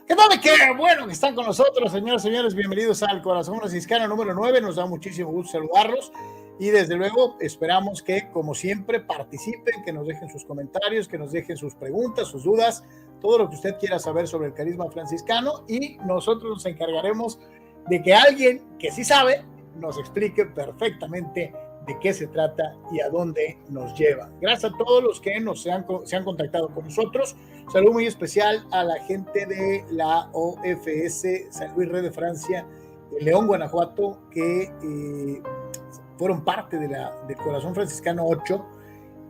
¿Qué tal? Qué bueno que están con nosotros, señores, bienvenidos al Corazón Franciscano número 9. Nos da muchísimo gusto saludarlos y desde luego esperamos que, como siempre, participen, que nos dejen sus comentarios, que nos dejen sus preguntas, sus dudas, todo lo que usted quiera saber sobre el carisma franciscano, y nosotros nos encargaremos de que alguien que sí sabe nos explique perfectamente de qué se trata y a dónde nos lleva. Gracias a todos los que se han contactado con nosotros. Saludo muy especial a la gente de la OFS San Luis Rey de Francia, León, Guanajuato, que fueron parte del Corazón Franciscano 8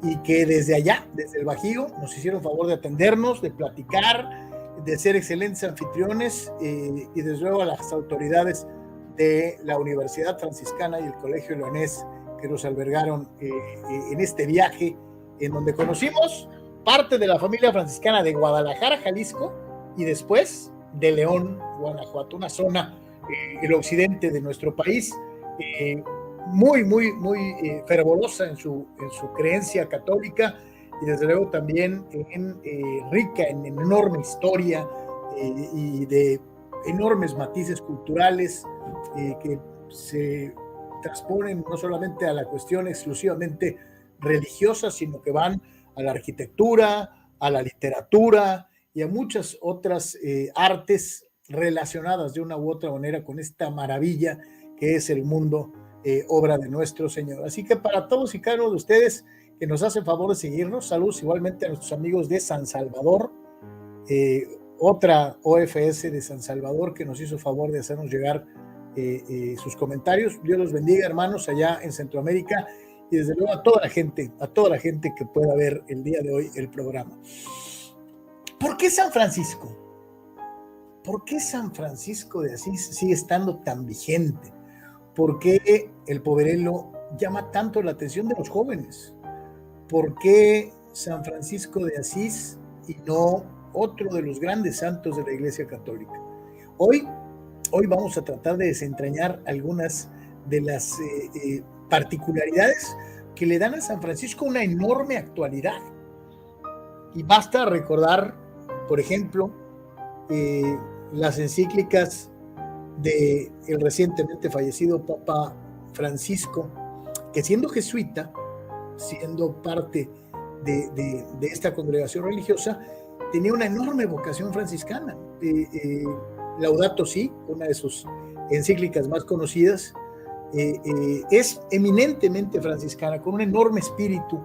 y que desde allá, desde el Bajío, nos hicieron favor de atendernos, de platicar, de ser excelentes anfitriones, y desde luego a las autoridades de la Universidad Franciscana y el Colegio Leonés que nos albergaron en este viaje, en donde conocimos parte de la familia franciscana de Guadalajara, Jalisco, y después de León, Guanajuato, una zona, el occidente de nuestro país, muy fervorosa en su creencia católica, y desde luego también rica en enorme historia y de enormes matices culturales que se transponen no solamente a la cuestión exclusivamente religiosa, sino que van a la arquitectura, a la literatura y a muchas otras artes relacionadas de una u otra manera con esta maravilla que es el mundo, obra de nuestro Señor. Así que para todos y cada uno de ustedes que nos hacen favor de seguirnos, saludos igualmente a nuestros amigos de San Salvador, otra OFS de San Salvador que nos hizo favor de hacernos llegar sus comentarios. Dios los bendiga, hermanos, allá en Centroamérica, y desde luego a toda la gente que pueda ver el día de hoy el programa. ¿Por qué San Francisco? ¿Por qué San Francisco de Asís sigue estando tan vigente? ¿Por qué el poverello llama tanto la atención de los jóvenes? ¿Por qué San Francisco de Asís y no otro de los grandes santos de la Iglesia Católica? Hoy vamos a tratar de desentrañar algunas de las particularidades que le dan a San Francisco una enorme actualidad. Y basta recordar, por ejemplo, las encíclicas del recientemente fallecido Papa Francisco, que siendo jesuita, siendo parte de esta congregación religiosa, tenía una enorme vocación franciscana. Laudato Si, una de sus encíclicas más conocidas, es eminentemente franciscana, con un enorme espíritu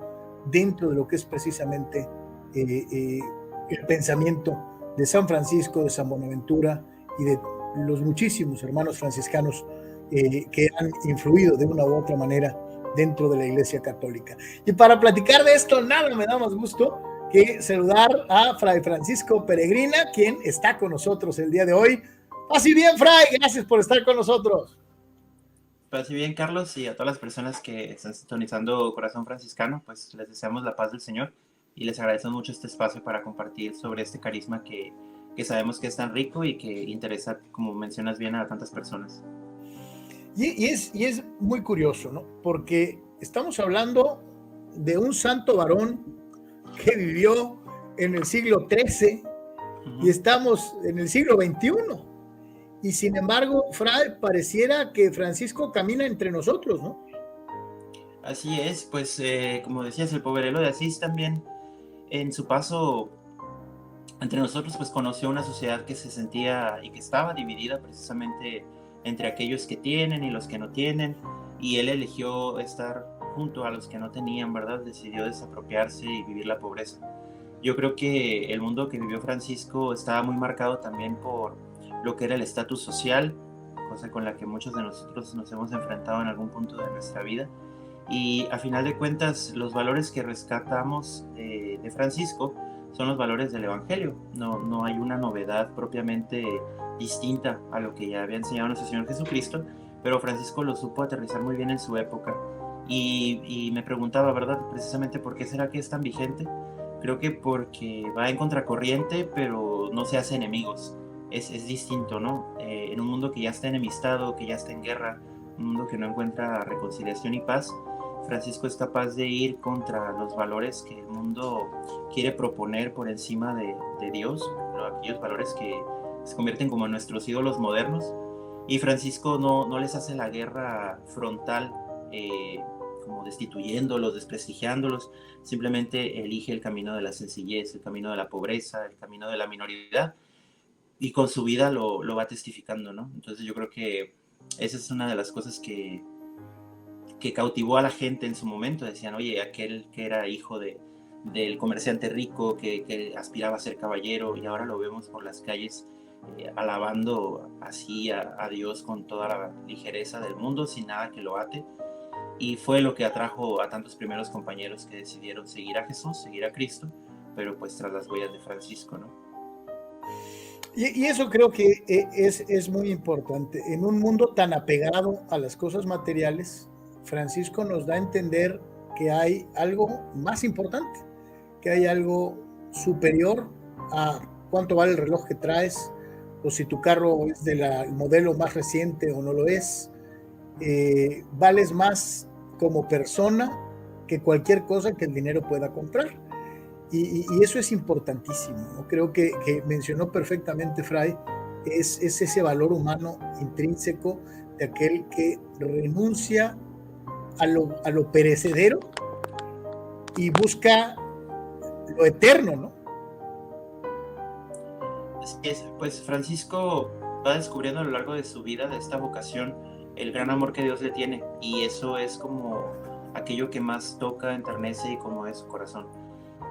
dentro de lo que es precisamente el pensamiento de San Francisco, de San Bonaventura y de los muchísimos hermanos franciscanos que han influido de una u otra manera dentro de la Iglesia Católica. Y para platicar de esto, nada me da más gusto que saludar a Fray Francisco Peregrina, quien está con nosotros el día de hoy. Así bien, Fray, gracias por estar con nosotros. Así bien, Carlos, y a todas las personas que están sintonizando Corazón Franciscano, pues les deseamos la paz del Señor y les agradecemos mucho este espacio para compartir sobre este carisma que sabemos que es tan rico y que interesa, como mencionas bien, a tantas personas. Y es muy curioso, ¿no? Porque estamos hablando de un santo varón que vivió en el siglo XIII y estamos en el siglo XXI. Y sin embargo, Fray, pareciera que Francisco camina entre nosotros, ¿no? Así es, pues como decías, el poverello de Asís también en su paso entre nosotros pues conoció una sociedad que se sentía y que estaba dividida precisamente entre aquellos que tienen y los que no tienen, y él eligió estar junto a los que no tenían, ¿verdad? Decidió desapropiarse y vivir la pobreza. Yo creo que el mundo que vivió Francisco estaba muy marcado también por lo que era el estatus social, cosa con la que muchos de nosotros nos hemos enfrentado en algún punto de nuestra vida. Y a final de cuentas, los valores que rescatamos de Francisco son los valores del Evangelio. No hay una novedad propiamente distinta a lo que ya había enseñado nuestro Señor Jesucristo, pero Francisco lo supo aterrizar muy bien en su época. Y me preguntaba, ¿verdad? Precisamente, ¿por qué será que es tan vigente? Creo que porque va en contracorriente, pero no se hace enemigos. Es distinto, ¿no? En un mundo que ya está enemistado, que ya está en guerra, un mundo que no encuentra reconciliación y paz, Francisco es capaz de ir contra los valores que el mundo quiere proponer por encima de Dios, aquellos valores que se convierten como en nuestros ídolos modernos. Y Francisco no les hace la guerra frontal, como destituyéndolos, desprestigiándolos, simplemente elige el camino de la sencillez, el camino de la pobreza, el camino de la minoridad, y con su vida lo va testificando, ¿no? Entonces yo creo que esa es una de las cosas que cautivó a la gente en su momento. Decían, oye, aquel que era hijo del comerciante rico, que aspiraba a ser caballero, y ahora lo vemos por las calles alabando así a Dios con toda la ligereza del mundo, sin nada que lo ate. Y fue lo que atrajo a tantos primeros compañeros que decidieron seguir a Jesús, seguir a Cristo, pero pues tras las huellas de Francisco, ¿no? Y eso creo que es muy importante. En un mundo tan apegado a las cosas materiales, Francisco nos da a entender que hay algo más importante, que hay algo superior a cuánto vale el reloj que traes, o si tu carro es del modelo más reciente o no lo es. Vales más como persona que cualquier cosa que el dinero pueda comprar. Y eso es importantísimo, ¿no? Creo que mencionó perfectamente Fray, es ese valor humano intrínseco de aquel que renuncia a lo perecedero y busca lo eterno, ¿no? Así es, pues Francisco va descubriendo a lo largo de su vida, de esta vocación, el gran amor que Dios le tiene, y eso es como aquello que más toca, enternece y conmueve su corazón.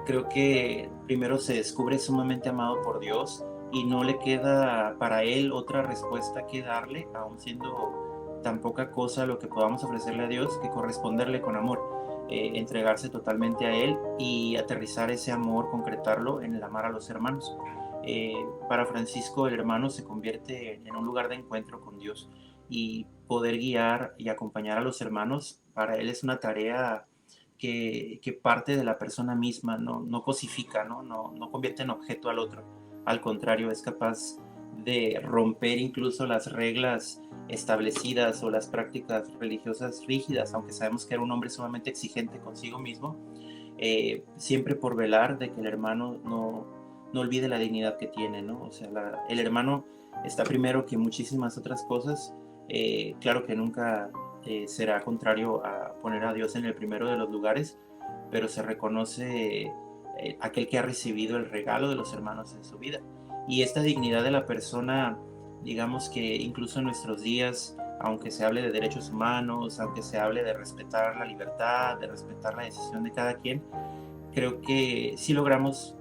Creo que primero se descubre sumamente amado por Dios y no le queda para él otra respuesta que darle, aun siendo tan poca cosa lo que podamos ofrecerle a Dios, que corresponderle con amor, entregarse totalmente a Él y aterrizar ese amor, concretarlo en el amar a los hermanos. Para Francisco el hermano se convierte en un lugar de encuentro con Dios, y poder guiar y acompañar a los hermanos para él es una tarea que parte de la persona misma, no cosifica, no convierte en objeto al otro. Al contrario, es capaz de romper incluso las reglas establecidas o las prácticas religiosas rígidas, aunque sabemos que era un hombre sumamente exigente consigo mismo, siempre por velar de que el hermano no olvide la dignidad que tiene, ¿no? O sea, el hermano está primero que muchísimas otras cosas. Claro que nunca será contrario a poner a Dios en el primero de los lugares, pero se reconoce aquel que ha recibido el regalo de los hermanos en su vida. Y esta dignidad de la persona, digamos que incluso en nuestros días, aunque se hable de derechos humanos, aunque se hable de respetar la libertad, de respetar la decisión de cada quien, creo que sí logramos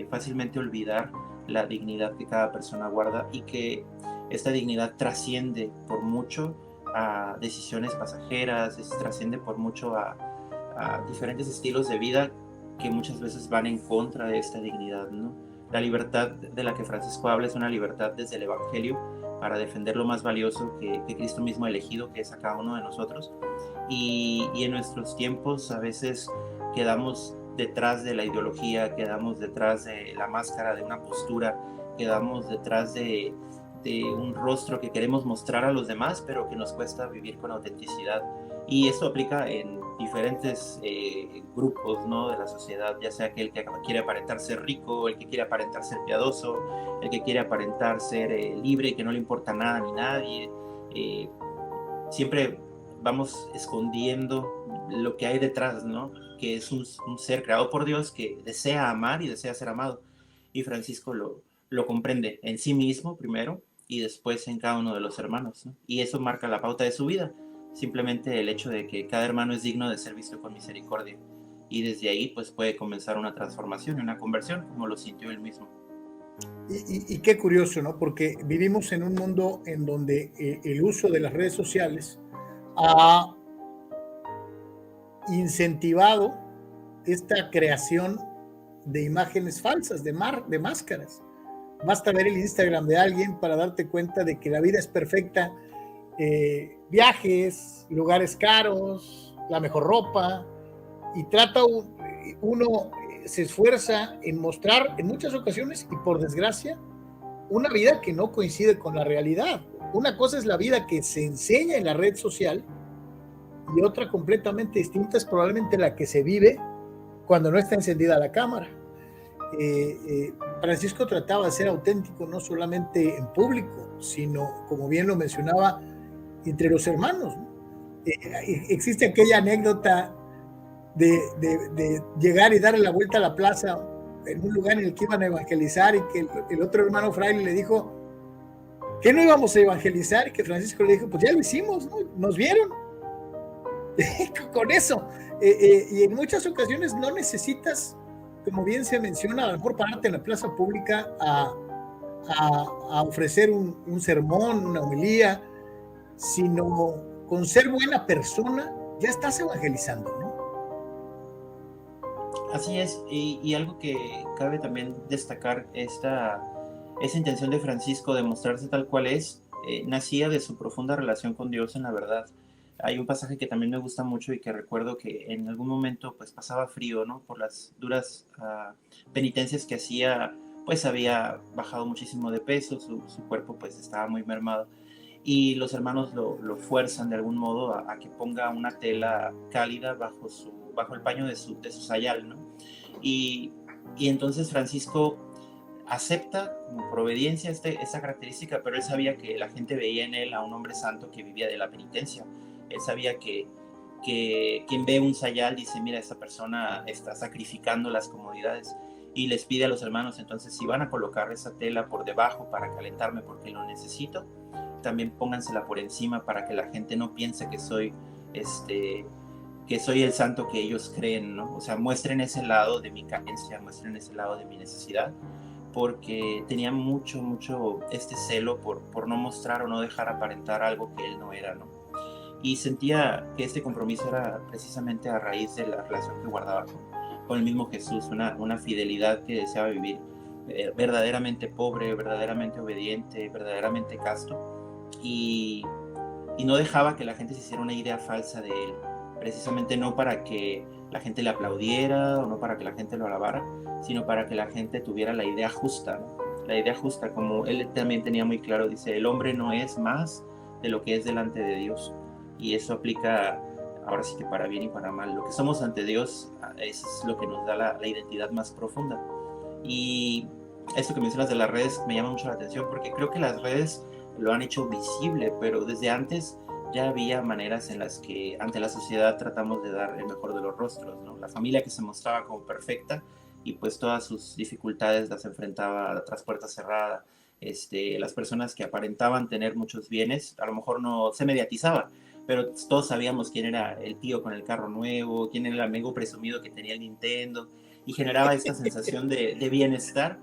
fácilmente olvidar la dignidad que cada persona guarda, y que esta dignidad trasciende por mucho a decisiones pasajeras, trasciende por mucho a diferentes estilos de vida que muchas veces van en contra de esta dignidad, ¿no? La libertad de la que Francisco habla es una libertad desde el Evangelio para defender lo más valioso que Cristo mismo ha elegido, que es a cada uno de nosotros. Y en nuestros tiempos a veces quedamos detrás de la ideología, quedamos detrás de la máscara de una postura, quedamos detrás de un rostro que queremos mostrar a los demás, pero que nos cuesta vivir con autenticidad. Y esto aplica en diferentes grupos, ¿no?, de la sociedad, ya sea aquel que quiere aparentar ser rico, el que quiere aparentar ser piadoso, el que quiere aparentar ser libre y que no le importa nada ni nadie. Siempre vamos escondiendo lo que hay detrás, ¿no?, que es un ser creado por Dios que desea amar y desea ser amado. Y Francisco lo comprende en sí mismo primero y después en cada uno de los hermanos, ¿no? Y eso marca la pauta de su vida, simplemente el hecho de que cada hermano es digno de ser visto con misericordia. Y desde ahí pues puede comenzar una transformación, una conversión, como lo sintió él mismo. Y qué curioso, ¿no? Porque vivimos en un mundo en donde el uso de las redes sociales ha incentivado esta creación de imágenes falsas, de máscaras. Basta ver el Instagram de alguien para darte cuenta de que la vida es perfecta. Viajes, lugares caros, la mejor ropa, y uno se esfuerza en mostrar en muchas ocasiones, y por desgracia, una vida que no coincide con la realidad. Una cosa es la vida que se enseña en la red social, y otra completamente distinta es probablemente la que se vive cuando no está encendida la cámara. Francisco trataba de ser auténtico no solamente en público, sino, como bien lo mencionaba, entre los hermanos, ¿no? Existe aquella anécdota de llegar y darle la vuelta a la plaza en un lugar en el que iban a evangelizar, y que el otro hermano fraile le dijo que no íbamos a evangelizar, y que Francisco le dijo, pues ya lo hicimos, ¿no? Nos vieron. Con eso. Y en muchas ocasiones no necesitas, como bien se menciona, a lo mejor pararte en la plaza pública a ofrecer un sermón, una homilía, sino con ser buena persona ya estás evangelizando, ¿no? Así es, y algo que cabe también destacar, esa intención de Francisco de mostrarse tal cual es, nacía de su profunda relación con Dios en la verdad. Hay un pasaje que también me gusta mucho y que recuerdo que en algún momento pues pasaba frío, ¿no? Por las duras penitencias que hacía, pues había bajado muchísimo de peso, su cuerpo pues estaba muy mermado, y los hermanos lo fuerzan de algún modo a que ponga una tela cálida bajo el paño de su sayal, ¿no? Y entonces Francisco acepta como por obediencia esa característica, pero él sabía que la gente veía en él a un hombre santo que vivía de la penitencia. Él sabía que quien ve un sayal dice, mira, esta persona está sacrificando las comodidades, y les pide a los hermanos, entonces, si van a colocar esa tela por debajo para calentarme porque lo necesito, también póngansela por encima para que la gente no piense que soy el santo que ellos creen, ¿no? O sea, muestren ese lado de mi carencia, muestren ese lado de mi necesidad, porque tenía mucho celo por no mostrar o no dejar aparentar algo que él no era, ¿no? Y sentía que este compromiso era precisamente a raíz de la relación que guardaba con el mismo Jesús, una fidelidad que deseaba vivir verdaderamente pobre, verdaderamente obediente, verdaderamente casto, y no dejaba que la gente se hiciera una idea falsa de él, precisamente no para que la gente le aplaudiera o no para que la gente lo alabara, sino para que la gente tuviera la idea justa, ¿no? La idea justa, como él también tenía muy claro, dice, el hombre no es más de lo que es delante de Dios, y eso aplica ahora sí que para bien y para mal. Lo que somos ante Dios es lo que nos da la identidad más profunda. Y esto que mencionas de las redes me llama mucho la atención, porque creo que las redes lo han hecho visible, pero desde antes ya había maneras en las que ante la sociedad tratamos de dar el mejor de los rostros, ¿no? La familia que se mostraba como perfecta y pues todas sus dificultades las enfrentaba tras puerta cerrada. Las personas que aparentaban tener muchos bienes, a lo mejor no se mediatizaba, pero todos sabíamos quién era el tío con el carro nuevo, quién era el amigo presumido que tenía el Nintendo, y generaba esta sensación de bienestar,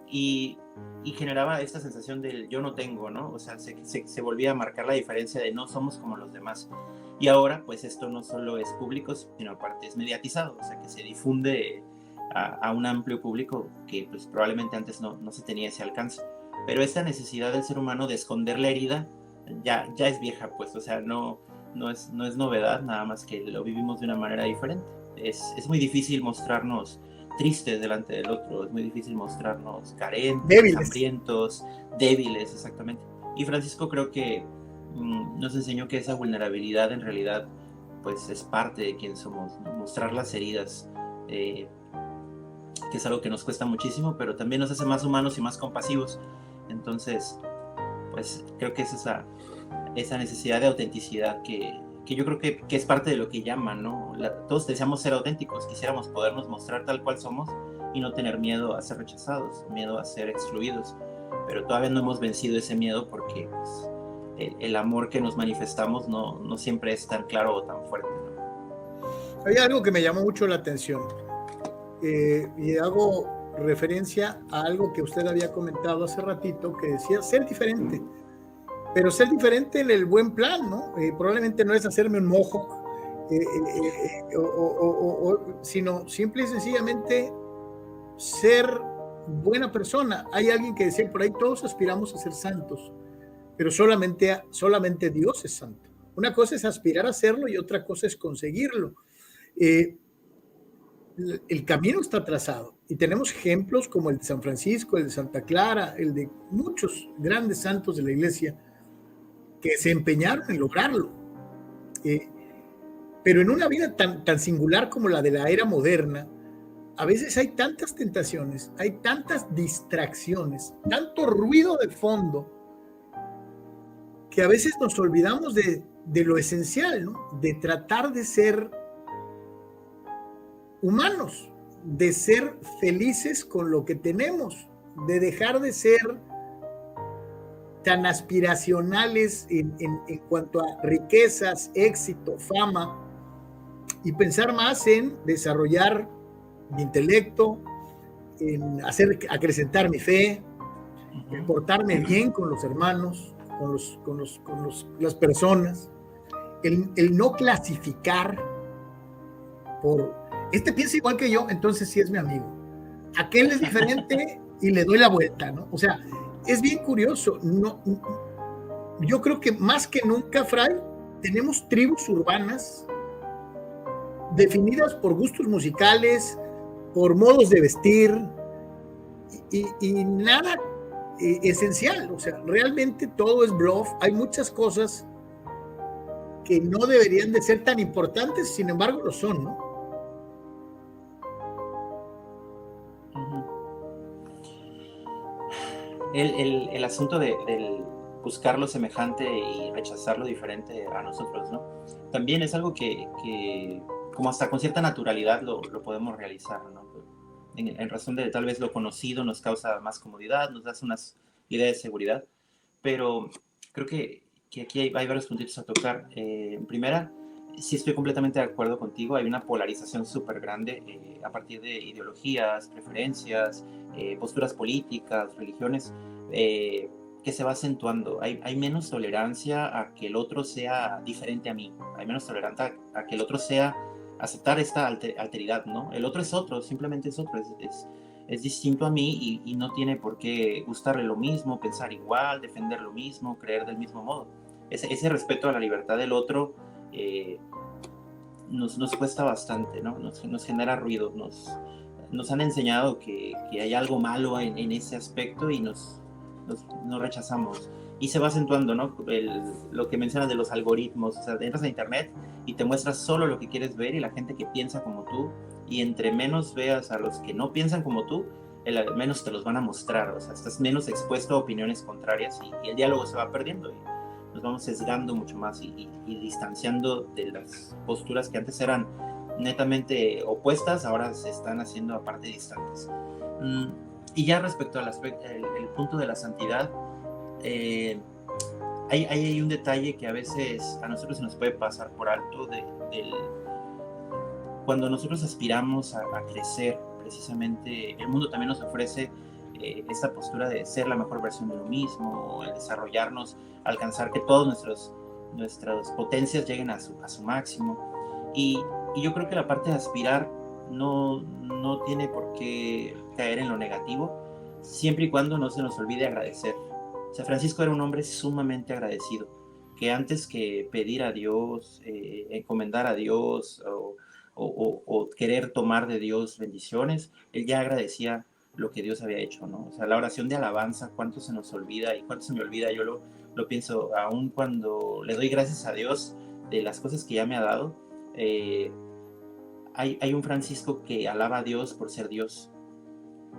y generaba esta sensación del yo no tengo, ¿no? O sea, se volvía a marcar la diferencia de no somos como los demás. Y ahora, pues esto no solo es público, sino aparte es mediatizado, o sea, que se difunde a un amplio público que pues probablemente antes no se tenía ese alcance. Pero esta necesidad del ser humano de esconder la herida ya es vieja, pues, o sea, no es novedad, nada más que lo vivimos de una manera diferente. Es muy difícil mostrarnos tristes delante del otro, es muy difícil mostrarnos carentes, débiles, hambrientos, débiles, exactamente. Y Francisco creo que nos enseñó que esa vulnerabilidad en realidad pues es parte de quien somos, ¿no? Mostrar las heridas, que es algo que nos cuesta muchísimo, pero también nos hace más humanos y más compasivos. Entonces, pues creo que es esa necesidad de autenticidad que yo creo que es parte de lo que llaman, ¿no? Todos deseamos ser auténticos, quisiéramos podernos mostrar tal cual somos y no tener miedo a ser rechazados, miedo a ser excluidos, pero todavía no hemos vencido ese miedo porque pues, el amor que nos manifestamos no siempre es tan claro o tan fuerte, ¿no? Hay algo que me llamó mucho la atención, y hago referencia a algo que usted había comentado hace ratito, que decía ser diferente. Pero ser diferente en el buen plan, ¿no? Probablemente no es hacerme un mojo, sino simple y sencillamente ser buena persona. Hay alguien que decía por ahí, todos aspiramos a ser santos, pero solamente Dios es santo. Una cosa es aspirar a serlo y otra cosa es conseguirlo. El camino está trazado y tenemos ejemplos como el de San Francisco, el de Santa Clara, el de muchos grandes santos de la iglesia que se empeñaron en lograrlo. Pero en una vida tan singular como la de la era moderna, a veces hay tantas tentaciones, hay tantas distracciones, tanto ruido de fondo, que a veces nos olvidamos de lo esencial, ¿no? De tratar de ser humanos, de ser felices con lo que tenemos, de dejar de ser tan aspiracionales en cuanto a riquezas, éxito, fama, y pensar más en desarrollar mi intelecto, en acrecentar mi fe, en portarme bien con los hermanos, con las personas, el no clasificar por, este piensa igual que yo, entonces sí es mi amigo, aquel es diferente y le doy la vuelta, ¿no? O sea, es bien curioso. No, yo creo que más que nunca, Fray, tenemos tribus urbanas definidas por gustos musicales, por modos de vestir y nada esencial. O sea, realmente todo es bluff. Hay muchas cosas que no deberían de ser tan importantes, sin embargo lo son, ¿no? El asunto del buscar lo semejante y rechazar lo diferente a nosotros, ¿no? También es algo que como hasta con cierta naturalidad lo podemos realizar, ¿no? En razón de tal vez lo conocido nos causa más comodidad, nos da unas ideas de seguridad, pero creo que aquí hay varios puntitos a tocar. En primera, sí estoy completamente de acuerdo contigo, hay una polarización súper grande a partir de ideologías, preferencias, posturas políticas, religiones, que se va acentuando. Hay menos tolerancia a que el otro sea diferente a mí, hay menos tolerancia a que el otro sea, aceptar esta alteridad, ¿no? El otro es otro, simplemente es otro, es distinto a mí y no tiene por qué gustarle lo mismo, pensar igual, defender lo mismo, creer del mismo modo. Ese respeto a la libertad del otro nos cuesta bastante, ¿no? Nos genera ruido, nos han enseñado que hay algo malo en ese aspecto y nos rechazamos. Y se va acentuando, ¿no? Lo que mencionas de los algoritmos, o sea, entras a internet y te muestras solo lo que quieres ver y la gente que piensa como tú, y entre menos veas a los que no piensan como tú, menos te los van a mostrar, o sea, estás menos expuesto a opiniones contrarias y el diálogo se va perdiendo y nos vamos sesgando mucho más y distanciando de las posturas que antes eran netamente opuestas, ahora se están haciendo aparte distantes. Y ya respecto al aspecto, el punto de la santidad, hay un detalle que a veces a nosotros se nos puede pasar por alto cuando nosotros aspiramos a crecer, precisamente el mundo también nos ofrece esta postura de ser la mejor versión de lo mismo, el desarrollarnos, alcanzar que todas nuestras potencias lleguen a su máximo. Y yo creo que la parte de aspirar no tiene por qué caer en lo negativo, siempre y cuando no se nos olvide agradecer. O sea, Francisco era un hombre sumamente agradecido, que antes que pedir a Dios, encomendar a Dios o querer tomar de Dios bendiciones, él ya agradecía lo que Dios había hecho, ¿no? O sea, la oración de alabanza, cuánto se nos olvida y cuánto se me olvida, yo lo pienso, aún cuando le doy gracias a Dios de las cosas que ya me ha dado. Hay un Francisco que alaba a Dios por ser Dios,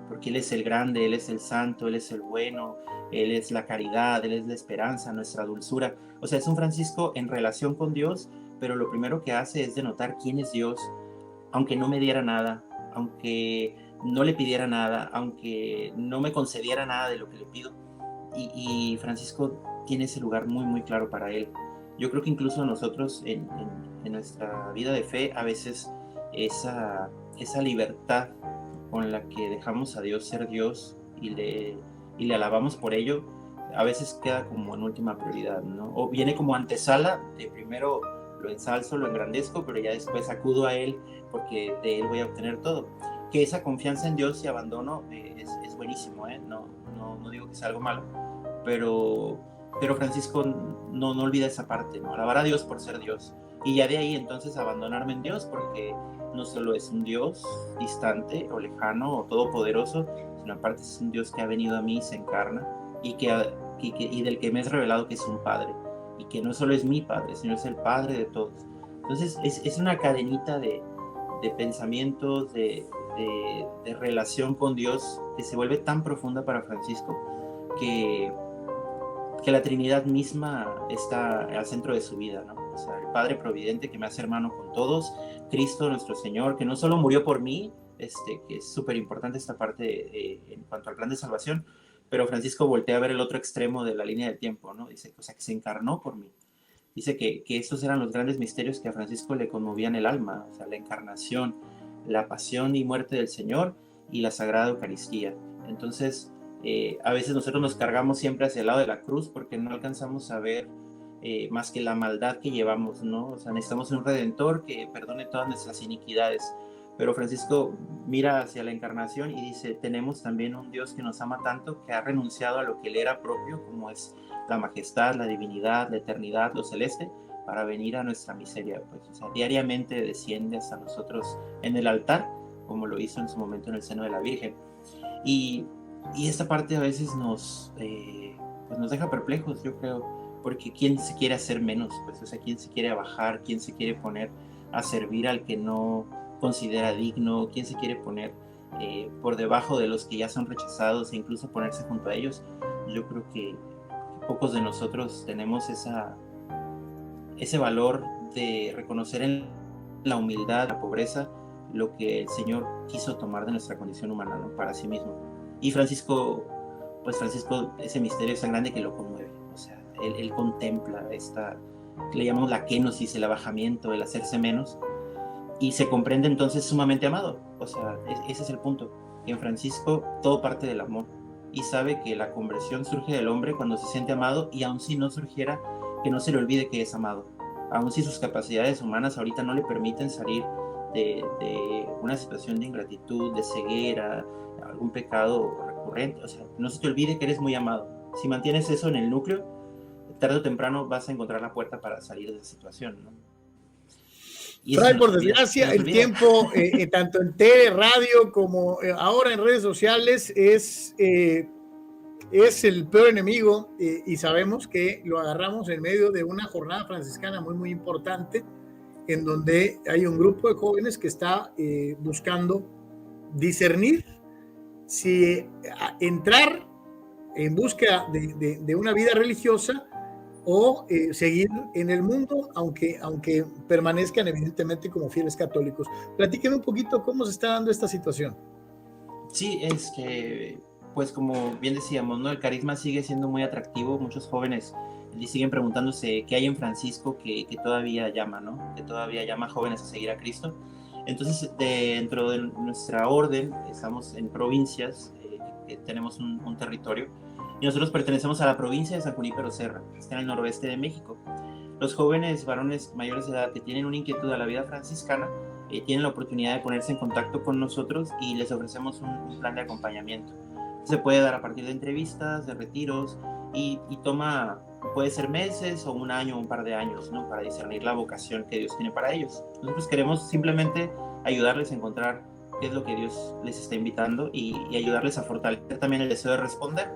porque Él es el grande, Él es el santo, Él es el bueno, Él es la caridad, Él es la esperanza, nuestra dulzura. O sea, es un Francisco en relación con Dios, pero lo primero que hace es denotar quién es Dios, aunque no me diera nada, aunque no le pidiera nada, aunque no me concediera nada de lo que le pido. Y Francisco tiene ese lugar muy, muy claro para él. Yo creo que incluso nosotros en nuestra vida de fe, a veces esa libertad con la que dejamos a Dios ser Dios y le alabamos por ello, a veces queda como en última prioridad, ¿no? O viene como antesala de primero lo ensalzo, lo engrandezco, pero ya después acudo a Él porque de Él voy a obtener todo. Que esa confianza en Dios y abandono es buenísimo, ¿eh? No digo que sea algo malo, pero Francisco no olvida esa parte, ¿no? Alabar a Dios por ser Dios. Y ya de ahí entonces abandonarme en Dios, porque no solo es un Dios distante o lejano o todopoderoso, sino aparte es un Dios que ha venido a mí y se encarna y del que me es revelado que es un Padre, y que no solo es mi Padre, sino es el Padre de todos. Entonces es una cadenita de pensamientos, de de relación con Dios que se vuelve tan profunda para Francisco que la Trinidad misma está al centro de su vida, ¿no? O sea, el Padre Providente que me hace hermano con todos, Cristo nuestro Señor, que no solo murió por mí, que es súper importante esta parte en cuanto al plan de salvación, pero Francisco voltea a ver el otro extremo de la línea del tiempo, ¿no? Dice, o sea, que se encarnó por mí. Dice que estos eran los grandes misterios que a Francisco le conmovían el alma, o sea, la encarnación, la pasión y muerte del Señor y la Sagrada Eucaristía. Entonces, a veces nosotros nos cargamos siempre hacia el lado de la cruz porque no alcanzamos a ver más que la maldad que llevamos, ¿no? O sea, necesitamos un Redentor que perdone todas nuestras iniquidades. Pero Francisco mira hacia la encarnación y dice, tenemos también un Dios que nos ama tanto que ha renunciado a lo que él era propio, como es la majestad, la divinidad, la eternidad, lo celeste, para venir a nuestra miseria. Pues, o sea, diariamente desciende hasta nosotros en el altar, como lo hizo en su momento en el seno de la Virgen. Y esta parte a veces pues nos deja perplejos, yo creo, porque ¿quién se quiere hacer menos? Pues, o sea, ¿quién se quiere bajar? ¿Quién se quiere poner a servir al que no considera digno? ¿Quién se quiere poner por debajo de los que ya son rechazados e incluso ponerse junto a ellos? Yo creo que pocos de nosotros tenemos ese valor de reconocer en la humildad, la pobreza, lo que el Señor quiso tomar de nuestra condición humana, ¿no? Para sí mismo. Y Francisco, ese misterio es tan grande que lo conmueve. O sea, él contempla le llamamos la kenosis, el abajamiento, el hacerse menos, y se comprende entonces sumamente amado. O sea, ese es el punto. En Francisco todo parte del amor, y sabe que la conversión surge del hombre cuando se siente amado, y aun si no surgiera, que no se le olvide que es amado. Aun si sus capacidades humanas ahorita no le permiten salir de una situación de ingratitud, de ceguera, algún pecado recurrente, o sea, no se te olvide que eres muy amado. Si mantienes eso en el núcleo, tarde o temprano vas a encontrar la puerta para salir de esa situación, ¿no? Fray, por desgracia, el tiempo, tanto en tele, radio, como ahora en redes sociales, es el peor enemigo, y sabemos que lo agarramos en medio de una jornada franciscana muy, muy importante, en donde hay un grupo de jóvenes que está buscando discernir si entrar en busca de una vida religiosa o seguir en el mundo, aunque permanezcan evidentemente como fieles católicos. Platíquenme un poquito cómo se está dando esta situación. Sí, pues como bien decíamos, ¿no? El carisma sigue siendo muy atractivo. Muchos jóvenes siguen preguntándose qué hay en Francisco que todavía llama, ¿no? Que todavía llama a jóvenes a seguir a Cristo. Entonces, dentro de nuestra orden, estamos en provincias, que tenemos un territorio, y nosotros pertenecemos a la provincia de San Junípero Serra, que está en el noroeste de México. Los jóvenes varones mayores de edad que tienen una inquietud a la vida franciscana tienen la oportunidad de ponerse en contacto con nosotros y les ofrecemos un plan de acompañamiento. Se puede dar a partir de entrevistas, de retiros, y puede ser meses o un año o un par de años, ¿no? Para discernir la vocación que Dios tiene para ellos. Nosotros queremos simplemente ayudarles a encontrar qué es lo que Dios les está invitando y ayudarles a fortalecer también el deseo de responder.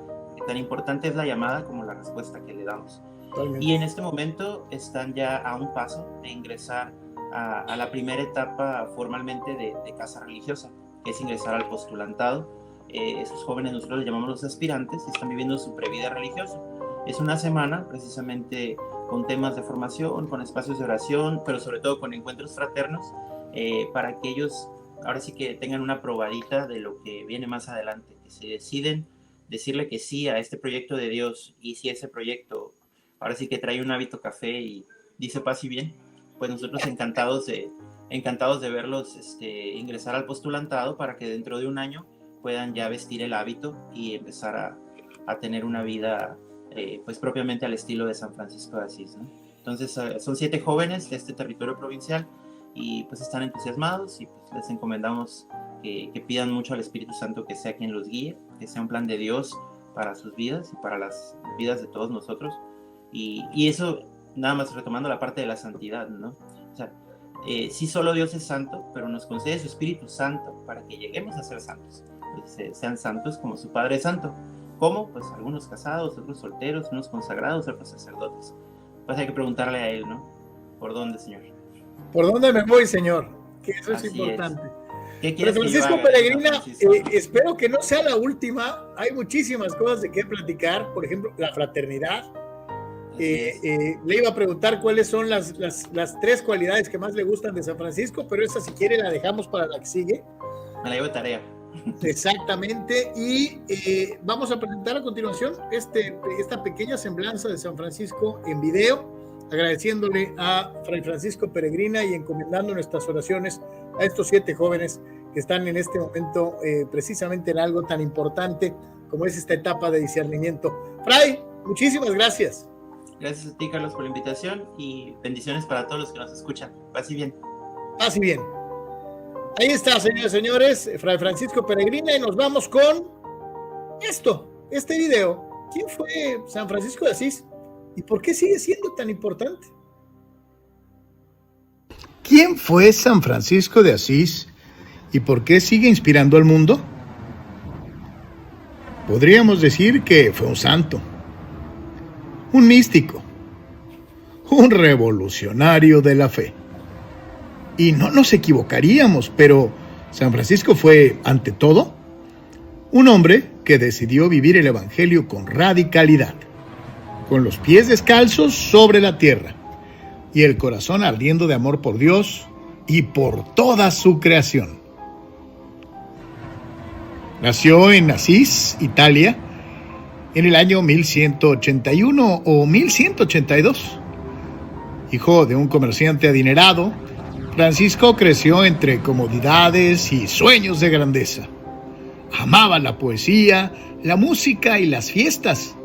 Tan importante es la llamada como la respuesta que le damos. Totalmente. Y en este momento están ya a un paso de ingresar a la primera etapa formalmente de casa religiosa, que es ingresar al postulantado. Esos jóvenes nosotros les llamamos los aspirantes y están viviendo su previda religiosa. Es una semana precisamente con temas de formación, con espacios de oración, pero sobre todo con encuentros fraternos, para que ellos ahora sí que tengan una probadita de lo que viene más adelante, que se deciden decirle que sí a este proyecto de Dios, y si ese proyecto ahora sí que trae un hábito café y dice paz y bien, pues nosotros encantados de verlos ingresar al postulantado para que dentro de un año puedan ya vestir el hábito y empezar a tener una vida pues propiamente al estilo de San Francisco de Asís, ¿no? Entonces son 7 jóvenes de este territorio provincial y pues están entusiasmados, y pues les encomendamos que pidan mucho al Espíritu Santo que sea quien los guíe, que sea un plan de Dios para sus vidas y para las vidas de todos nosotros. Y eso, nada más retomando la parte de la santidad, ¿no? O sea, sí, solo Dios es santo, pero nos concede su Espíritu Santo para que lleguemos a ser santos, pues, sean santos como su Padre es santo. ¿Cómo? Pues algunos casados, otros solteros, unos consagrados, otros sacerdotes. Pues hay que preguntarle a Él, ¿no? ¿Por dónde, Señor? ¿Por dónde me voy, Señor? Que eso es Así importante. ¿Qué Fray quieres que yo Francisco haga, Peregrina, Francisco? espero que no sea la última. Hay muchísimas cosas de qué platicar. Por ejemplo, la fraternidad. Le iba a preguntar cuáles son las 3 cualidades que más le gustan de San Francisco, pero esa, si quiere, la dejamos para la que sigue. Me la llevo de tarea. Exactamente. Y vamos a presentar a continuación esta pequeña semblanza de San Francisco en video, agradeciéndole a Fray Francisco Peregrina y encomendando nuestras oraciones a estos 7 jóvenes que están en este momento precisamente en algo tan importante como es esta etapa de discernimiento. Fray, muchísimas gracias. Gracias a ti, Carlos, por la invitación y bendiciones para todos los que nos escuchan. Pase bien. Pase bien. Ahí está, señores y señores, Fray Francisco Peregrina, y nos vamos con este video. ¿Quién fue San Francisco de Asís y por qué sigue siendo tan importante? ¿Quién fue San Francisco de Asís y por qué sigue inspirando al mundo? Podríamos decir que fue un santo, un místico, un revolucionario de la fe. Y no nos equivocaríamos, pero San Francisco fue, ante todo, un hombre que decidió vivir el Evangelio con radicalidad, con los pies descalzos sobre la tierra y el corazón ardiendo de amor por Dios y por toda su creación. Nació en Asís, Italia, en el año 1181 o 1182. Hijo de un comerciante adinerado, Francisco creció entre comodidades y sueños de grandeza. Amaba la poesía, la música y las fiestas.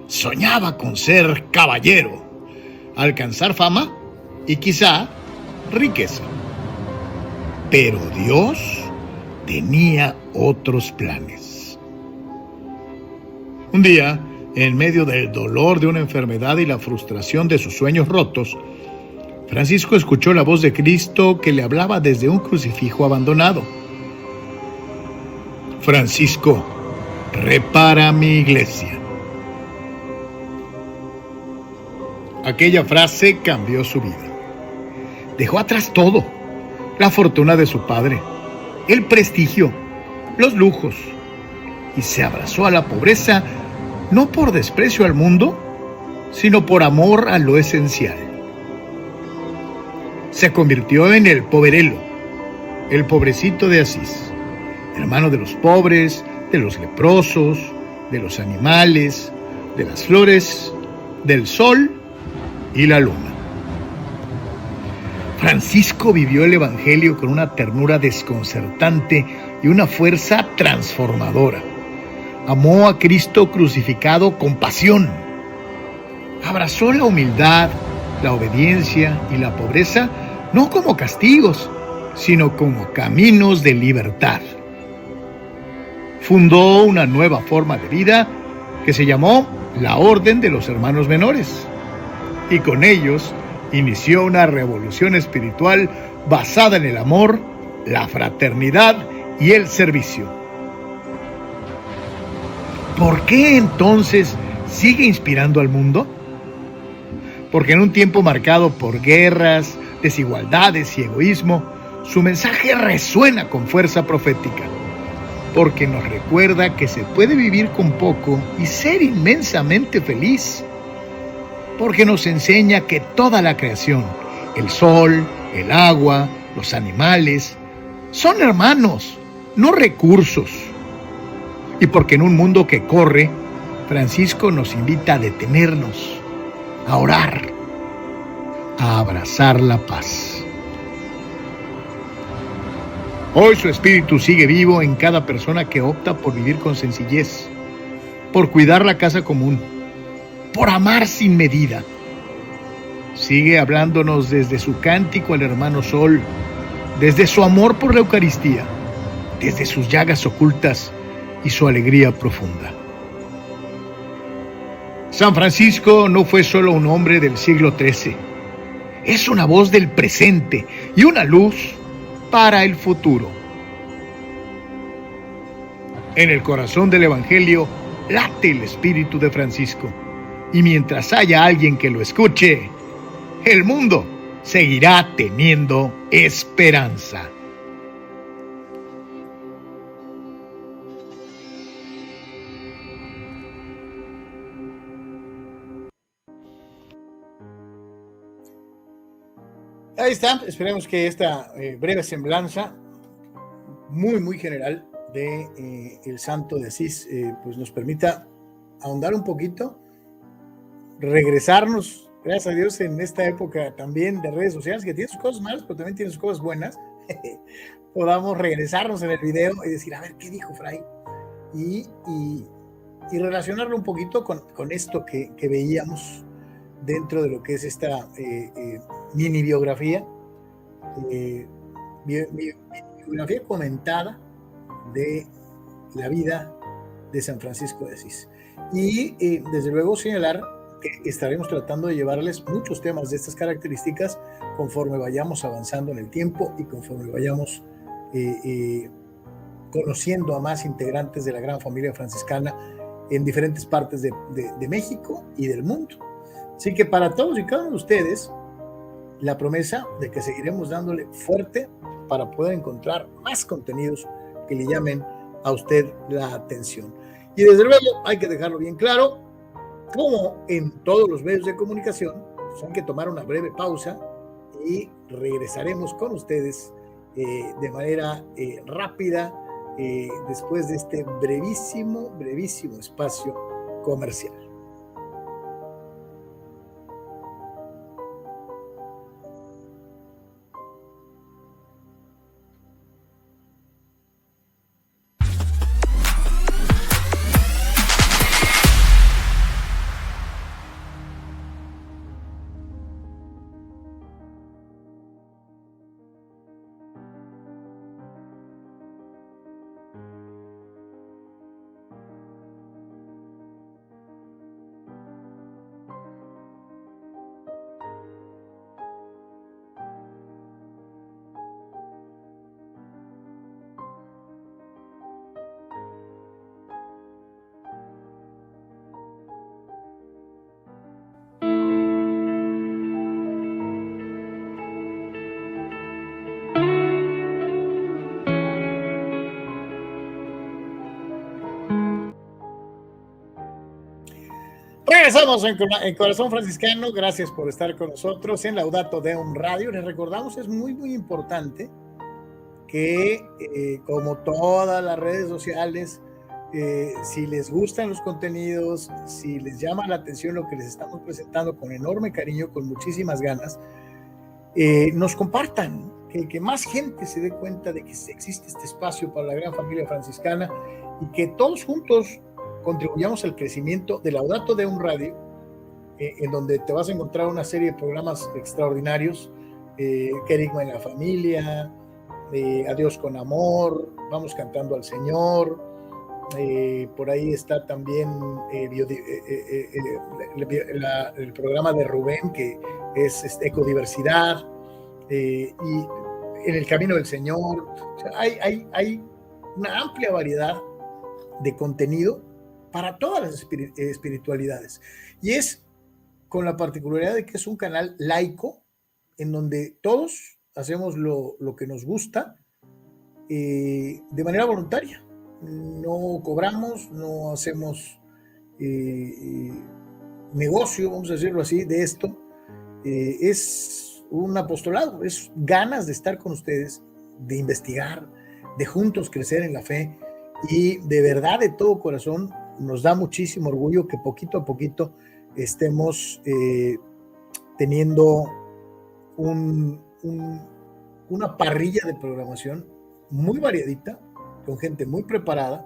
Soñaba con ser caballero, alcanzar fama y quizá riqueza. Pero Dios tenía otros planes. Un día, en medio del dolor de una enfermedad y la frustración de sus sueños rotos, Francisco escuchó la voz de Cristo que le hablaba desde un crucifijo abandonado. Francisco, repara mi iglesia. Aquella frase cambió su vida. Dejó atrás todo: la fortuna de su padre, el prestigio, los lujos, y se abrazó a la pobreza, no por desprecio al mundo, sino por amor a lo esencial. Se convirtió en el poverelo, el pobrecito de Asís, hermano de los pobres, de los leprosos, de los animales, de las flores, del sol y la luna. Francisco vivió el Evangelio con una ternura desconcertante y una fuerza transformadora. Amó a Cristo crucificado con pasión. Abrazó la humildad, la obediencia y la pobreza no como castigos, sino como caminos de libertad. Fundó una nueva forma de vida que se llamó la Orden de los Hermanos Menores, y con ellos inició una revolución espiritual basada en el amor, la fraternidad y el servicio. ¿Por qué entonces sigue inspirando al mundo? Porque en un tiempo marcado por guerras, desigualdades y egoísmo, su mensaje resuena con fuerza profética. Porque nos recuerda que se puede vivir con poco y ser inmensamente feliz. Porque nos enseña que toda la creación, el sol, el agua, los animales, son hermanos, no recursos. Y porque en un mundo que corre, Francisco nos invita a detenernos, a orar, a abrazar la paz. Hoy su espíritu sigue vivo en cada persona que opta por vivir con sencillez, por cuidar la casa común, por amar sin medida. Sigue hablándonos desde su cántico al hermano Sol, desde su amor por la Eucaristía, desde sus llagas ocultas y su alegría profunda. San Francisco no fue solo un hombre del siglo XIII, es una voz del presente y una luz para el futuro. En el corazón del Evangelio late el espíritu de Francisco, y mientras haya alguien que lo escuche, el mundo seguirá teniendo esperanza. Ahí está, esperemos que esta breve semblanza, muy, muy general, de el Santo de Asís, pues nos permita ahondar un poquito, regresarnos, gracias a Dios, en esta época también de redes sociales, que tiene sus cosas malas, pero también tiene sus cosas buenas, podamos regresarnos en el video y decir, a ver, ¿qué dijo Fray? Y relacionarlo un poquito con esto que veíamos dentro de lo que es esta mini biografía, biografía comentada de la vida de San Francisco de Asís. Y desde luego señalar que estaremos tratando de llevarles muchos temas de estas características conforme vayamos avanzando en el tiempo y conforme vayamos conociendo a más integrantes de la gran familia franciscana en diferentes partes de México y del mundo. Así que para todos y cada uno de ustedes, la promesa de que seguiremos dándole fuerte para poder encontrar más contenidos que le llamen a usted la atención. Y desde luego hay que dejarlo bien claro, como en todos los medios de comunicación, pues hay que tomar una breve pausa y regresaremos con ustedes de manera rápida después de este brevísimo espacio comercial. Regresamos en Corazón Franciscano. Gracias por estar con nosotros en Laudato Deum Radio. Les recordamos, es muy, muy importante que, como todas las redes sociales, si les gustan los contenidos, si les llama la atención lo que les estamos presentando con enorme cariño, con muchísimas ganas, nos compartan, que más gente se dé cuenta de que existe este espacio para la gran familia franciscana y que todos juntos contribuyamos al crecimiento de Laudato Deum Radio, en donde te vas a encontrar una serie de programas extraordinarios, Querigma en la familia, Adiós con amor, Vamos cantando al Señor, por ahí está también el programa de Rubén, que es Ecodiversidad, y En el Camino del Señor. O sea, hay una amplia variedad de contenido para todas las espiritualidades, y es con la particularidad de que es un canal laico en donde todos hacemos lo que nos gusta de manera voluntaria. No cobramos, no hacemos negocio, vamos a decirlo así, de esto. Es un apostolado, es ganas de estar con ustedes, de investigar, de juntos crecer en la fe, y de verdad, de todo corazón, nos da muchísimo orgullo que poquito a poquito estemos teniendo una parrilla de programación muy variadita, con gente muy preparada,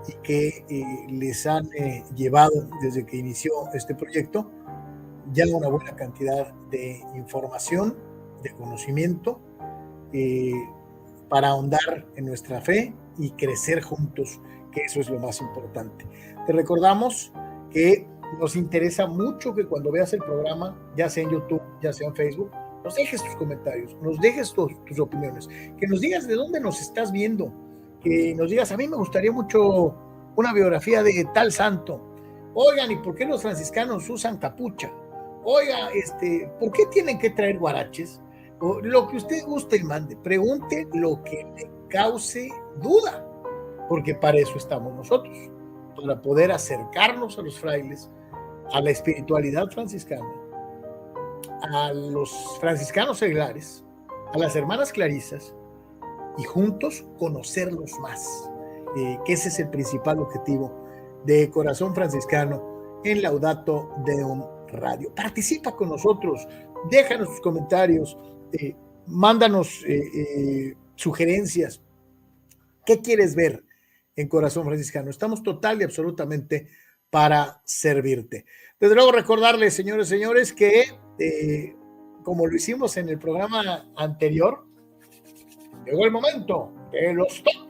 y que les han llevado desde que inició este proyecto ya una buena cantidad de información, de conocimiento, para ahondar en nuestra fe y crecer juntos, que eso es lo más importante. Te recordamos que nos interesa mucho que cuando veas el programa, ya sea en YouTube, ya sea en Facebook, nos dejes tus comentarios, nos dejes tus opiniones, que nos digas de dónde nos estás viendo, que nos digas, a mí me gustaría mucho una biografía de tal santo. Oigan, ¿y por qué los franciscanos usan capucha? Oiga, ¿por qué tienen que traer guaraches? O lo que usted guste y mande, pregunte lo que le cause duda, porque para eso estamos nosotros, para poder acercarnos a los frailes, a la espiritualidad franciscana, a los franciscanos seglares, a las hermanas clarisas, y juntos conocerlos más, que ese es el principal objetivo de Corazón Franciscano en Laudato Deum Radio. Participa con nosotros, déjanos tus comentarios, mándanos sugerencias. ¿Qué quieres ver en Corazón Franciscano? Estamos total y absolutamente para servirte. Desde luego recordarles, señores, que como lo hicimos en el programa anterior, llegó el momento de los top,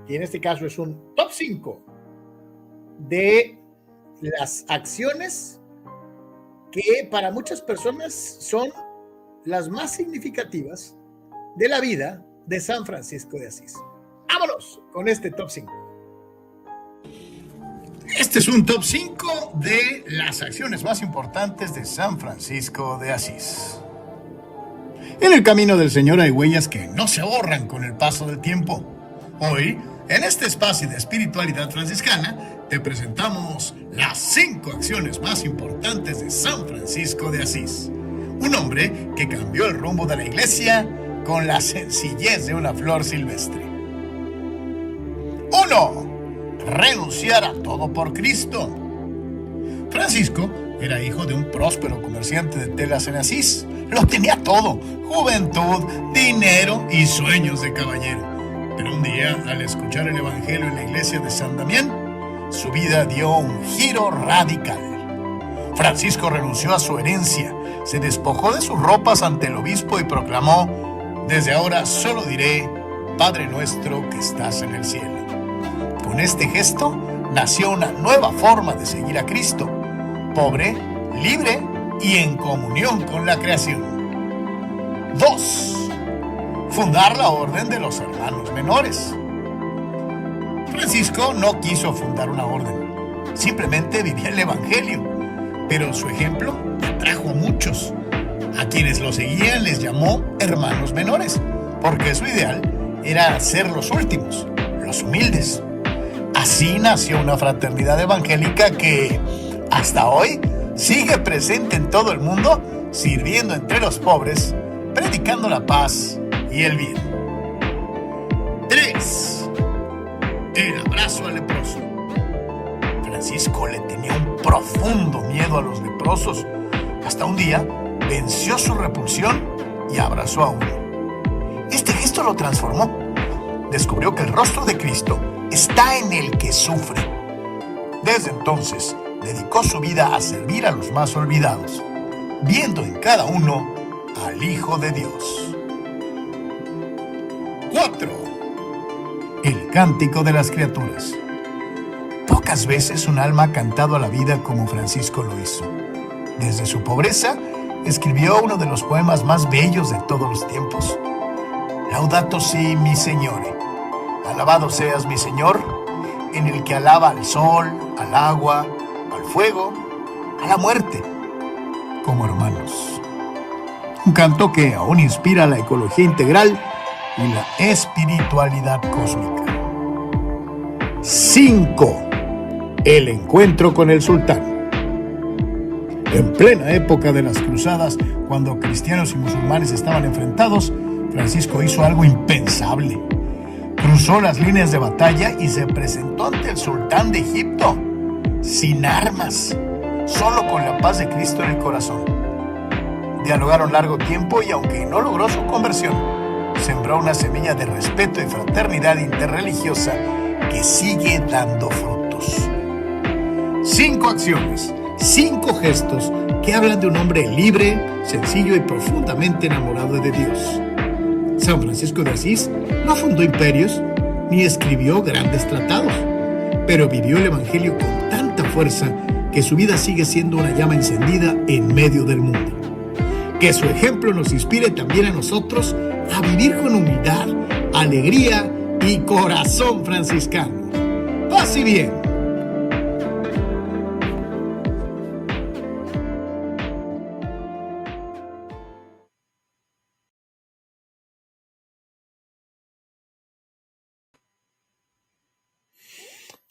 y en este caso es un top 5 de las acciones que para muchas personas son las más significativas de la vida de San Francisco de Asís. Vámonos con este top 5. Este es un top 5 de las acciones más importantes de San Francisco de Asís. En el camino del Señor hay huellas que no se borran con el paso del tiempo. Hoy, en este espacio de espiritualidad franciscana, te presentamos las 5 acciones más importantes de San Francisco de Asís. Un hombre que cambió el rumbo de la iglesia con la sencillez de una flor silvestre. 1. Renunciar a todo por Cristo. Francisco era hijo de un próspero comerciante de telas en Asís. Lo tenía todo: juventud, dinero y sueños de caballero. Pero un día, al escuchar el evangelio en la iglesia de San Damián, su vida dio un giro radical. Francisco renunció a su herencia, se despojó de sus ropas ante el obispo y proclamó: desde ahora solo diré, Padre nuestro que estás en el cielo. Con este gesto nació una nueva forma de seguir a Cristo: pobre, libre y en comunión con la creación. 2. Fundar la Orden de los Hermanos Menores. Francisco no quiso fundar una orden, simplemente vivía el evangelio, pero su ejemplo atrajo a muchos. A quienes lo seguían les llamó hermanos menores, porque su ideal era ser los últimos, los humildes. Así nació una fraternidad evangélica que, hasta hoy, sigue presente en todo el mundo, sirviendo entre los pobres, predicando la paz y el bien. 3. El abrazo al leproso. Francisco le tenía un profundo miedo a los leprosos. Hasta un día venció su repulsión y abrazó a uno. Este gesto lo transformó. Descubrió que el rostro de Cristo está en el que sufre. Desde entonces, dedicó su vida a servir a los más olvidados, viendo en cada uno al Hijo de Dios. 4. El cántico de las criaturas. Pocas veces un alma ha cantado a la vida como Francisco lo hizo. Desde su pobreza, escribió uno de los poemas más bellos de todos los tiempos: Laudato si mi Signore. Alabado seas mi Señor, en el que alaba al sol, al agua, al fuego, a la muerte, como hermanos. Un canto que aún inspira la ecología integral y la espiritualidad cósmica. 5. El encuentro con el sultán. En plena época de las cruzadas, cuando cristianos y musulmanes estaban enfrentados, Francisco hizo algo impensable. Cruzó las líneas de batalla y se presentó ante el sultán de Egipto, sin armas, solo con la paz de Cristo en el corazón. Dialogaron largo tiempo y, aunque no logró su conversión, sembró una semilla de respeto y fraternidad interreligiosa que sigue dando frutos. 5 acciones, 5 gestos que hablan de un hombre libre, sencillo y profundamente enamorado de Dios. San Francisco de Asís no fundó imperios ni escribió grandes tratados, pero vivió el evangelio con tanta fuerza que su vida sigue siendo una llama encendida en medio del mundo. Que su ejemplo nos inspire también a nosotros a vivir con humildad, alegría y corazón franciscano. Paz y bien.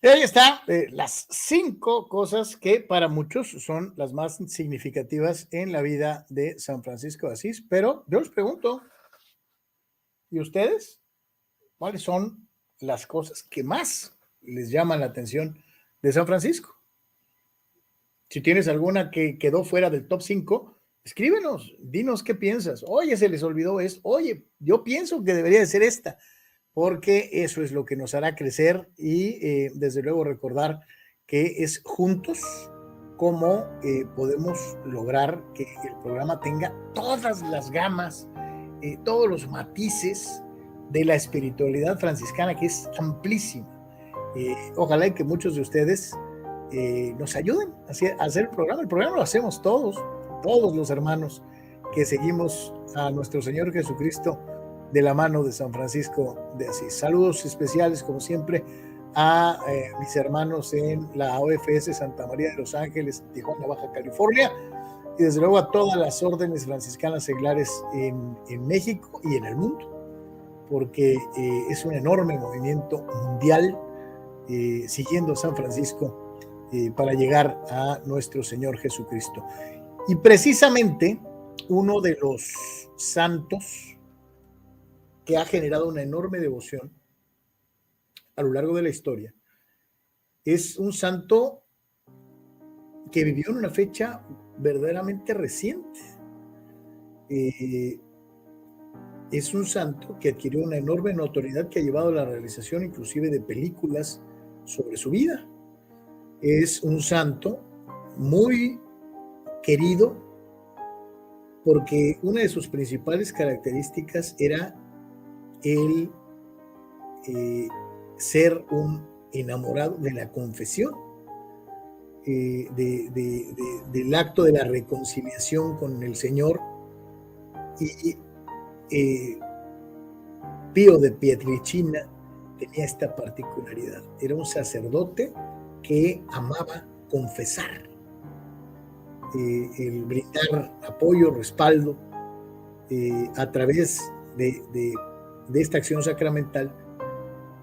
Y ahí está, las 5 cosas que para muchos son las más significativas en la vida de San Francisco de Asís. Pero yo les pregunto, ¿y ustedes? ¿Cuáles son las cosas que más les llaman la atención de San Francisco? Si tienes alguna que quedó fuera del top 5, escríbenos, dinos qué piensas. Oye, se les olvidó esto. Oye, yo pienso que debería de ser esta, porque eso es lo que nos hará crecer y desde luego recordar que es juntos como podemos lograr que el programa tenga todas las gamas, todos los matices de la espiritualidad franciscana, que es amplísima. Ojalá que muchos de ustedes nos ayuden a hacer el programa. El programa lo hacemos todos los hermanos que seguimos a nuestro Señor Jesucristo de la mano de San Francisco de Asís. Saludos especiales, como siempre, a mis hermanos en la OFS Santa María de los Ángeles, Tijuana, Baja California, y desde luego a todas las órdenes franciscanas seglares en México y en el mundo, porque es un enorme movimiento mundial siguiendo a San Francisco para llegar a nuestro Señor Jesucristo. Y precisamente uno de los santos que ha generado una enorme devoción a lo largo de la historia es un santo que vivió en una fecha verdaderamente reciente. Es un santo que adquirió una enorme notoriedad que ha llevado a la realización inclusive de películas sobre su vida. Es un santo muy querido porque una de sus principales características era el ser un enamorado de la confesión, del acto de la reconciliación con el Señor. Y Pío de Pietrelcina tenía esta particularidad. Era un sacerdote que amaba confesar, el brindar apoyo, respaldo a través de esta acción sacramental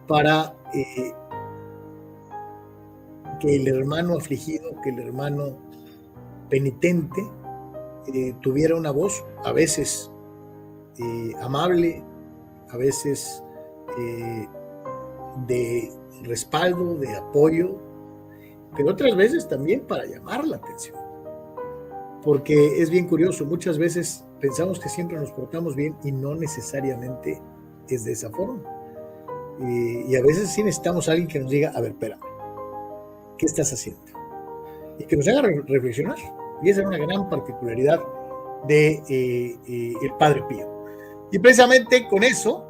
para que el hermano afligido, que el hermano penitente tuviera una voz, a veces amable, a veces de respaldo, de apoyo, pero otras veces también para llamar la atención. Porque es bien curioso, muchas veces pensamos que siempre nos portamos bien y no necesariamente es de esa forma. Y a veces sí necesitamos a alguien que nos diga, a ver, espérame, ¿qué estás haciendo? Y que nos haga reflexionar. Y esa es una gran particularidad de el Padre Pío. Y precisamente con eso,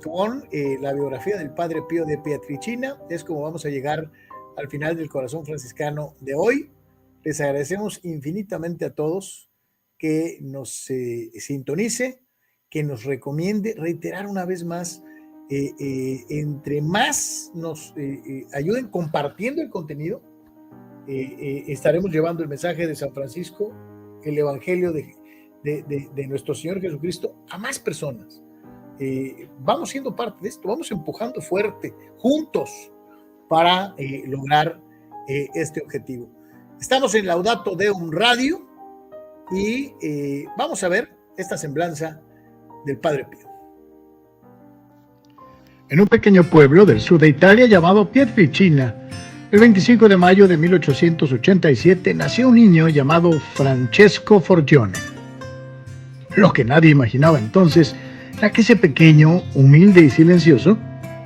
con la biografía del Padre Pío de Pietrelcina, es como vamos a llegar al final del Corazón Franciscano de hoy. Les agradecemos infinitamente a todos que nos sintonice, que nos recomiende, reiterar una vez más, entre más nos ayuden compartiendo el contenido, estaremos llevando el mensaje de San Francisco, el Evangelio de nuestro Señor Jesucristo a más personas. Vamos siendo parte de esto, vamos empujando fuerte, juntos, para lograr este objetivo. Estamos en Laudato Deum Radio y vamos a ver esta semblanza del Padre Pío. En un pequeño pueblo del sur de Italia llamado Pietrelcina, el 25 de mayo de 1887 nació un niño llamado Francesco Forgione. Lo que nadie imaginaba entonces era que ese pequeño, humilde y silencioso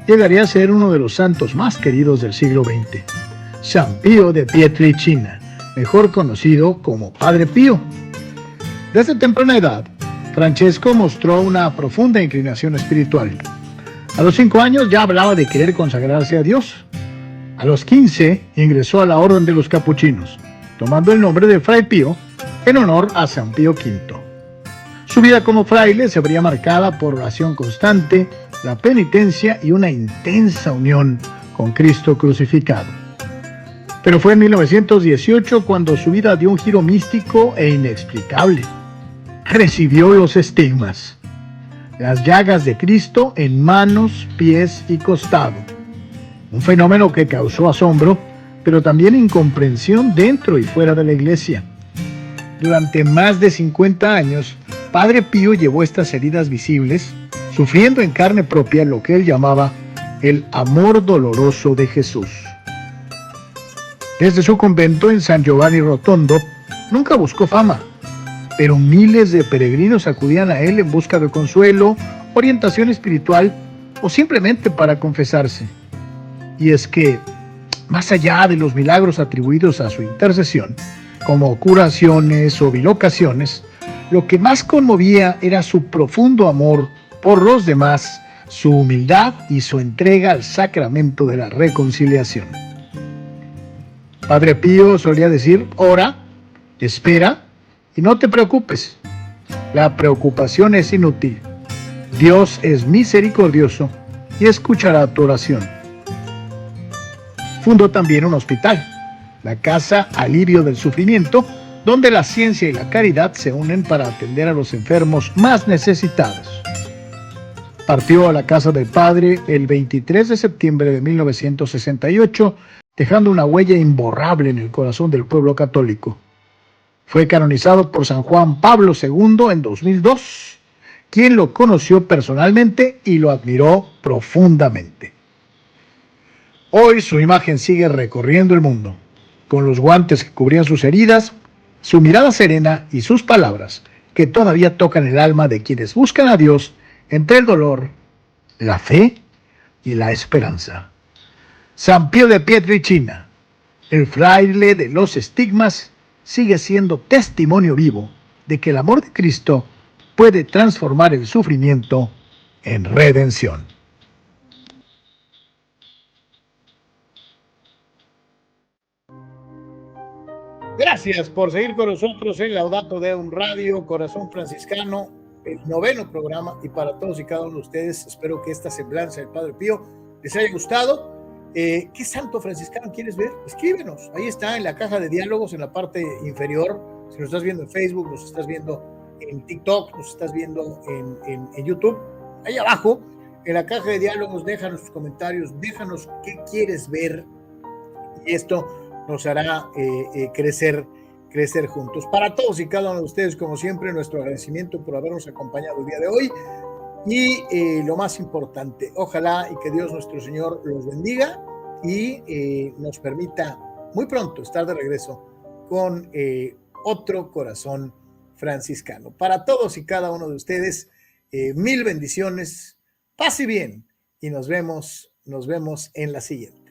llegaría a ser uno de los santos más queridos del siglo XX, San Pío de Pietrelcina, mejor conocido como Padre Pío. Desde temprana edad, Francesco mostró una profunda inclinación espiritual. A los 5 años ya hablaba de querer consagrarse a Dios. A los 15 ingresó a la Orden de los Capuchinos, tomando el nombre de Fray Pío en honor a San Pío V. Su vida como fraile se vería marcada por oración constante, la penitencia y una intensa unión con Cristo crucificado. Pero fue en 1918 cuando su vida dio un giro místico e inexplicable. Recibió los estigmas, las llagas de Cristo en manos, pies y costado. un fenómeno que causó asombro, pero también incomprensión dentro y fuera de la iglesia. Durante más de 50 años, Padre Pío llevó estas heridas visibles, sufriendo en carne propia lo que él llamaba el amor doloroso de Jesús. Desde su convento en San Giovanni Rotondo, nunca buscó fama, pero miles de peregrinos acudían a él en busca de consuelo, orientación espiritual o simplemente para confesarse. Y es que, más allá de los milagros atribuidos a su intercesión, como curaciones o bilocaciones, lo que más conmovía era su profundo amor por los demás, su humildad y su entrega al sacramento de la reconciliación. Padre Pío solía decir: ora, espera y no te preocupes. La preocupación es inútil. Dios es misericordioso y escuchará tu oración. Fundó también un hospital, la Casa Alivio del Sufrimiento, donde la ciencia y la caridad se unen para atender a los enfermos más necesitados. Partió a la casa del Padre el 23 de septiembre de 1968, dejando una huella imborrable en el corazón del pueblo católico. Fue canonizado por San Juan Pablo II en 2002, quien lo conoció personalmente y lo admiró profundamente. Hoy su imagen sigue recorriendo el mundo, con los guantes que cubrían sus heridas, su mirada serena y sus palabras, que todavía tocan el alma de quienes buscan a Dios entre el dolor, la fe y la esperanza. San Pío de Pietrelcina, el fraile de los estigmas, sigue siendo testimonio vivo de que el amor de Cristo puede transformar el sufrimiento en redención. Gracias por seguir con nosotros en Laudato Deum Radio, Corazón Franciscano, el 9º programa, y para todos y cada uno de ustedes, espero que esta semblanza del Padre Pío les haya gustado. ¿Qué santo franciscano quieres ver? Escríbenos, ahí está en la caja de diálogos en la parte inferior. Si nos estás viendo en Facebook, nos estás viendo en TikTok, nos estás viendo en YouTube, ahí abajo en la caja de diálogos déjanos tus comentarios, déjanos qué quieres ver, y esto nos hará crecer juntos. Para todos y cada uno de ustedes, como siempre, nuestro agradecimiento por habernos acompañado el día de hoy. Y lo más importante, ojalá y que Dios nuestro Señor los bendiga y nos permita muy pronto estar de regreso con otro corazón franciscano. Para todos y cada uno de ustedes, mil bendiciones, paz y bien, y nos vemos en la siguiente.